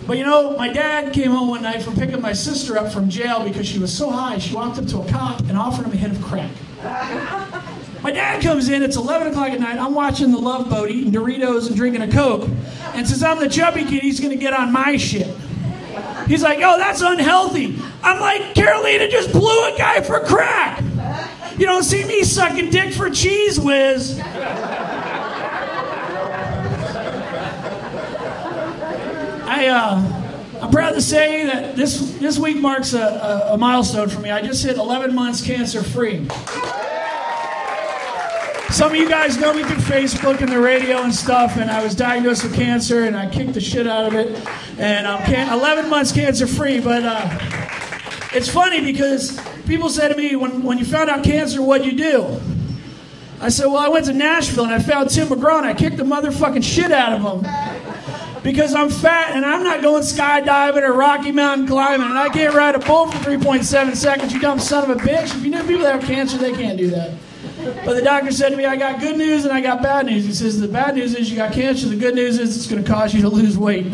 But you know, my dad came home one night from picking my sister up from jail because she was so high, she walked up to a cop and offered him a hit of crack. My dad comes in, it's 11 o'clock at night, I'm watching The Love Boat, eating Doritos and drinking a Coke, and since I'm the chubby kid, he's going to get on my shit. He's like, oh, that's unhealthy. I'm like, Carolina just blew a guy for crack. You don't see me sucking dick for Cheese Whiz. I'm proud to say that this week marks a milestone for me. I just hit 11 months cancer-free. Some of you guys know me through Facebook and the radio and stuff, and I was diagnosed with cancer, and I kicked the shit out of it, and I'm 11 months cancer-free, but it's funny because people say to me, when you found out cancer, what'd you do? I said, well, I went to Nashville, and I found Tim McGraw, and I kicked the motherfucking shit out of him. Because I'm fat and I'm not going skydiving or Rocky Mountain climbing and I can't ride a bull for 3.7 seconds, you dumb son of a bitch. If you know people that have cancer, they can't do that. But the doctor said to me, I got good news and I got bad news. He says, the bad news is you got cancer. The good news is it's going to cause you to lose weight.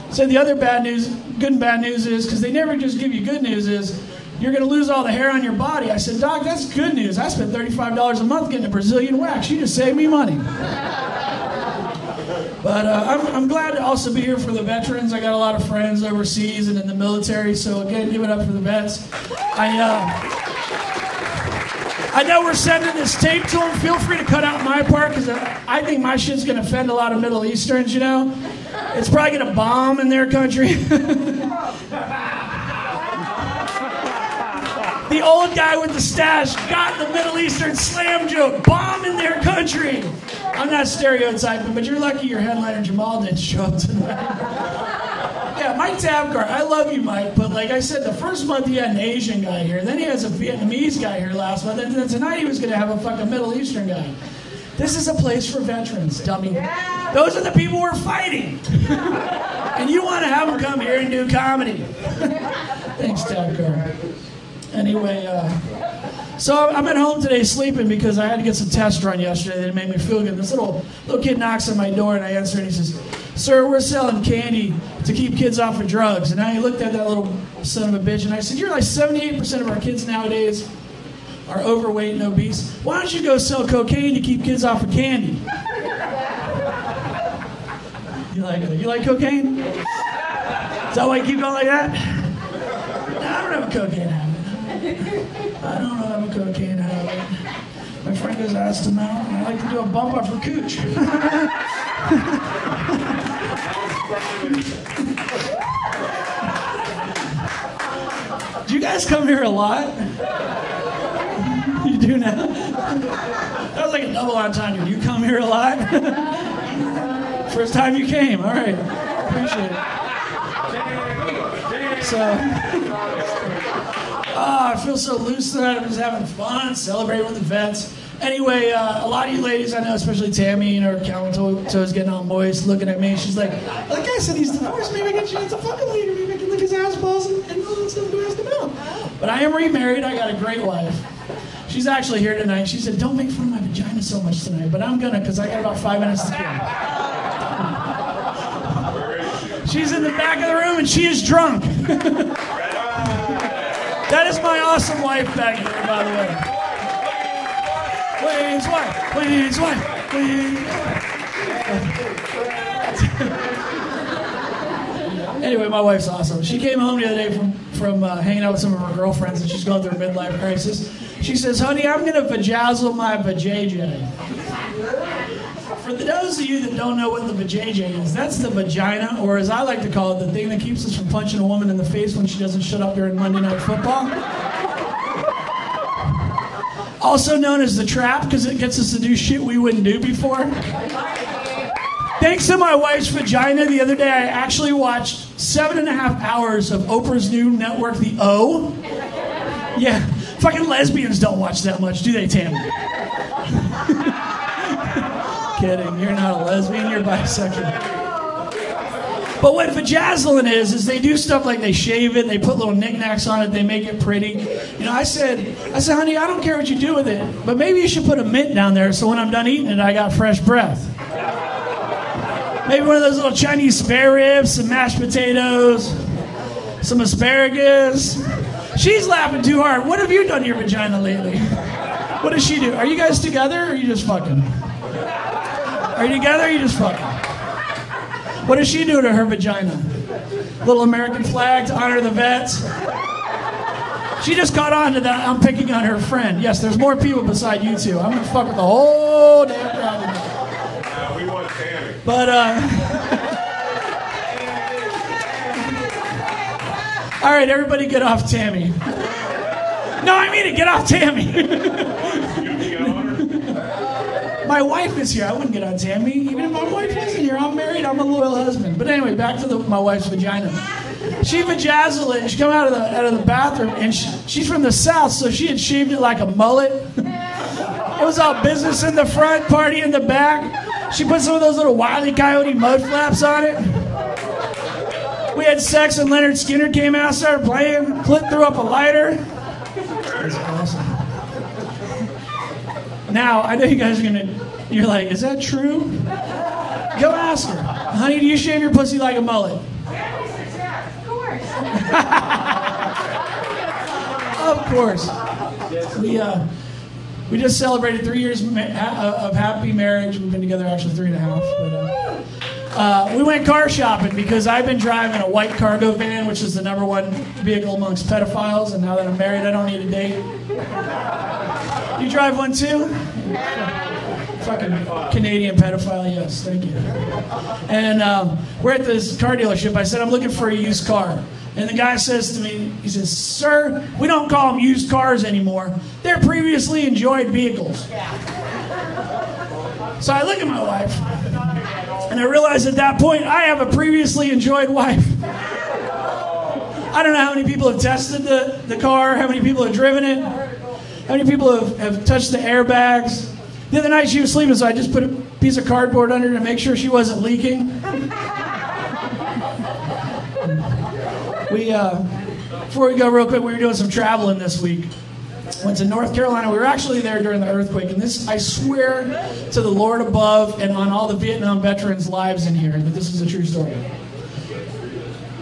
So the other good and bad news is, because they never just give you good news, is you're going to lose all the hair on your body. I said, Doc, that's good news. I spent $35 a month getting a Brazilian wax. You just saved me money. But I'm glad to also be here for the veterans. I got a lot of friends overseas and in the military, so again, give it up for the vets. I know we're sending this tape to them. Feel free to cut out my part, because I think my shit's going to offend a lot of Middle Easterns, you know? It's probably going to bomb in their country. The old guy with the stash got the Middle Eastern slam joke. Bomb in their country. I'm not stereotyping, but you're lucky your headliner Jamal didn't show up tonight. Yeah, Mike Tabgar, I love you, Mike, but like I said, the first month he had an Asian guy here, then he has a Vietnamese guy here last month, and then tonight he was going to have a fucking Middle Eastern guy. This is a place for veterans, dummy. Those are the people we're fighting. And you want to have them come here and do comedy. Thanks, Tabgar. Anyway, so I'm at home today sleeping because I had to get some tests run yesterday that made me feel good. This little kid knocks on my door and I answer and he says, sir, we're selling candy to keep kids off of drugs. And I looked at that little son of a bitch and I said, you're like 78% of our kids nowadays are overweight and obese. Why don't you go sell cocaine to keep kids off of candy? You like cocaine? Is that why you keep going like that? No, I don't have a cocaine habit. I don't have a cocaine habit. My friend has asked him out, and I like to do a bump up for cooch. Do you guys come here a lot? You do now? That was like a double entendre. Do you come here a lot? First time you came. All right. Appreciate it. So... I feel so loose tonight. I'm just having fun, celebrating with the vets. Anyway, a lot of you ladies I know, especially Tammy, you know, her camel toe's getting all moist, looking at me. She's like I said, he's divorced. Maybe I can chance a fucking later. Maybe I can lick his ass balls and all that stuff to ask him out. But I am remarried. I got a great wife. She's actually here tonight. She said, don't make fun of my vagina so much tonight. But I'm gonna, because I got about 5 minutes to kill. She's in the back of the room and she is drunk. That is my awesome wife back here, by the way. Wayne's wife. Anyway, my wife's awesome. She came home the other day from hanging out with some of her girlfriends, and she's going through a midlife crisis. She says, honey, I'm going to vajazzle my vajayjay. For those of you that don't know what the vajayjay is, that's the vagina, or as I like to call it, the thing that keeps us from punching a woman in the face when she doesn't shut up during Monday Night Football. Also known as the trap, because it gets us to do shit we wouldn't do before. Thanks to my wife's vagina, the other day I actually watched 7.5 hours of Oprah's new network, The O. Yeah, fucking lesbians don't watch that much, do they, Tammy? Kidding, you're not a lesbian, you're bisexual. But what vajazzling is they do stuff like they shave it, they put little knickknacks on it, they make it pretty. You know, I said, honey, I don't care what you do with it, but maybe you should put a mint down there so when I'm done eating it, I got fresh breath. Maybe one of those little Chinese spare ribs, some mashed potatoes, some asparagus. She's laughing too hard. What have you done to your vagina lately? What does she do? Are you guys together or are you just fucking? Are you together or are you just fucking? What does she do to her vagina? Little American flag to honor the vets. She just caught on to that. I'm picking on her friend. Yes, there's more people beside you two. I'm going to fuck with the whole damn crowd tonight. We want Tammy. But, all right, everybody get off Tammy. No, I mean it, get off Tammy. My wife is here. I wouldn't get on Tammy. Even if my wife isn't here, I'm married. I'm a loyal husband. But anyway, back to my wife's vagina. She vajazzled it, and she come out of the bathroom, and she's from the South, so she had shaved it like a mullet. It was all business in the front, party in the back. She put some of those little Wile E. Coyote mud flaps on it. We had sex, and Leonard Skinner came out, started playing. Clit threw up a lighter. It was awesome. Now, I know you guys are you're like, is that true? Go ask her. Honey, do you shave your pussy like a mullet? Of course. Of course. We just celebrated 3 years of happy marriage. We've been together actually 3.5. But we went car shopping because I've been driving a white cargo van, which is the #1 vehicle amongst pedophiles. And now that I'm married, I don't need a date. You drive one too? Fucking Canadian pedophile, yes, thank you. And we're at this car dealership. I said, I'm looking for a used car. And the guy says to me, he says, sir, we don't call them used cars anymore. They're previously enjoyed vehicles. So I look at my wife, and I realize at that point, I have a previously enjoyed wife. I don't know how many people have tested the car, how many people have driven it, how many people have touched the airbags. The other night she was sleeping, so I just put a piece of cardboard under her to make sure she wasn't leaking. Before we go real quick, we were doing some traveling this week. Went to North Carolina. We were actually there during the earthquake, and this, I swear to the Lord above and on all the Vietnam veterans' lives in here, that this is a true story.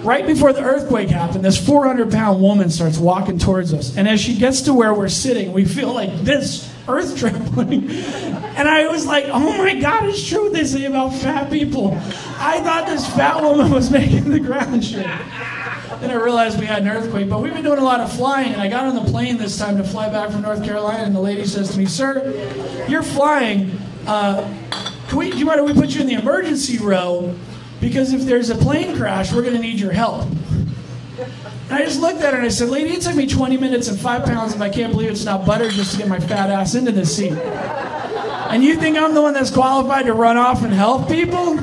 Right before the earthquake happened, this 400-pound woman starts walking towards us. And as she gets to where we're sitting, we feel like this earth trembling. And I was like, oh my God, it's true what they say about fat people. I thought this fat woman was making the ground shake. Then I realized we had an earthquake. But we've been doing a lot of flying. And I got on the plane this time to fly back from North Carolina. And the lady says to me, sir, you're flying. Do you mind if we put you in the emergency row? Because if there's a plane crash, we're going to need your help. And I just looked at her and I said, lady, it took me 20 minutes and 5 pounds, and I can't believe it's not butter just to get my fat ass into this seat. And you think I'm the one that's qualified to run off and help people?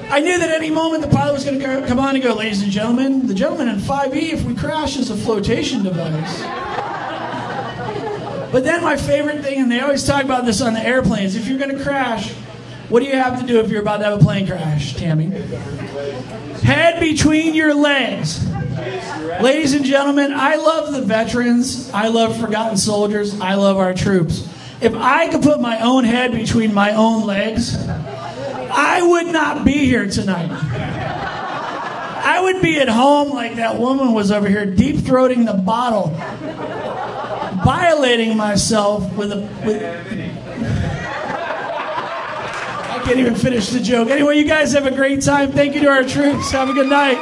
I knew that any moment the pilot was going to come on and go, ladies and gentlemen, the gentleman in 5E, if we crash, is a flotation device. But then my favorite thing, and they always talk about this on the airplanes, if you're going to crash, what do you have to do if you're about to have a plane crash, Tammy? Head between your legs. Ladies and gentlemen, I love the veterans. I love forgotten soldiers. I love our troops. If I could put my own head between my own legs, I would not be here tonight. I would be at home like that woman was over here, deep-throating the bottle, violating myself with I can't even finish the joke. Anyway, you guys have a great time. Thank you to our troops. Have a good night.